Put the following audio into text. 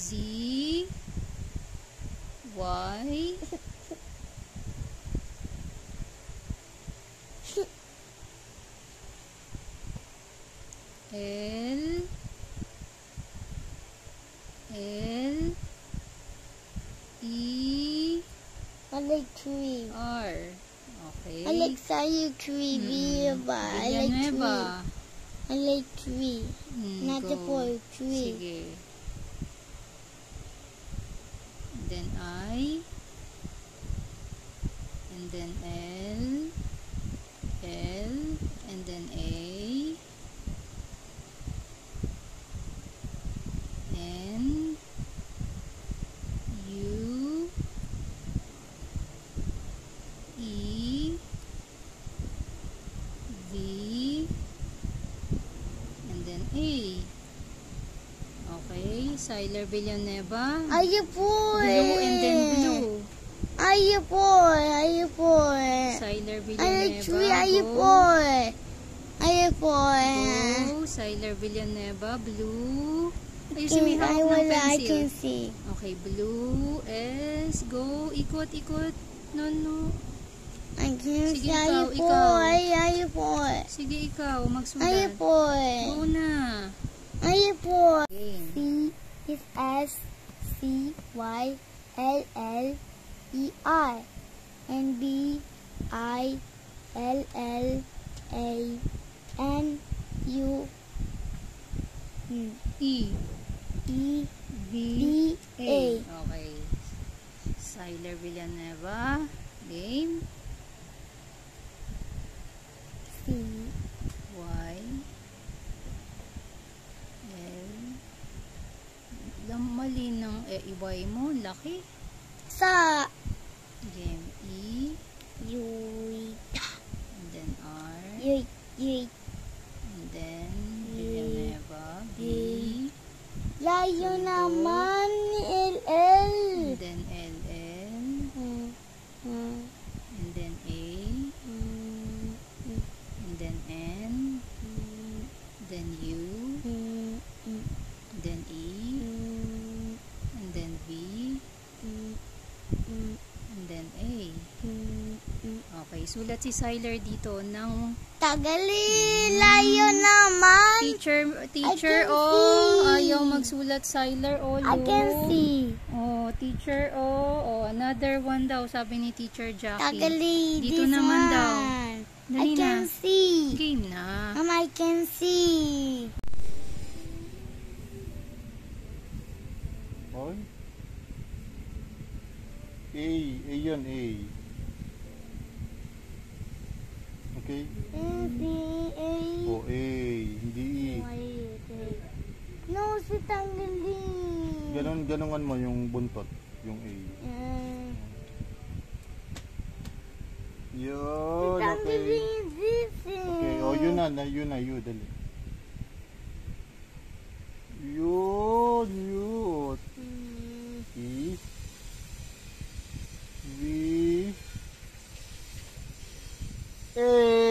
Z, Y, L, E, I like tree. R. Okay. I like Sayu tree. Villanueva. I like tree. Villanueva. I like tree. Not the Go. boy. Tree. Sige. And then I. And then L. And then A. N. U. E. V. And then A. Okay. Siler Villanueva. Ay po Blue and then blue. Ay po. Siler I like tree. Villanueva. Ay po. Go. Siler Villanueva. Blue. Ayusin mo yung I hawak ng can pencil. see. Okay. Blue. S. Go. Ikot. No. I can Sige, see. ikaw. Ay po. Sige, ikaw. Magsulat. Ay po. Go na. Ay po. Game. C is S C Y L L E R and B I L L A N U E. E V. A. Okay. Siler Villanueva. Game. C Y. L. Mali ng Y mo. Laki. sa Game. E. U And then R. U And then Villanueva. B. layo naman L And then LL. And then A. And then N. Then U. And then E. And then V. And then A. Okay, sulat si Siler dito ng tagali layo naman teacher can o see. ayaw magsulat Siler o I can see oh teacher o another one daw sabi ni Teacher Jackie tagali dito this naman one. daw I dali can na see game na I can see Oy. A yun, A. Okay? A O, A. Hindi E. no si tagali Ganungan mo yung buntot, yung A. Yun, okay. Okay, o yun na, yun, dali. Yun. E. V. A.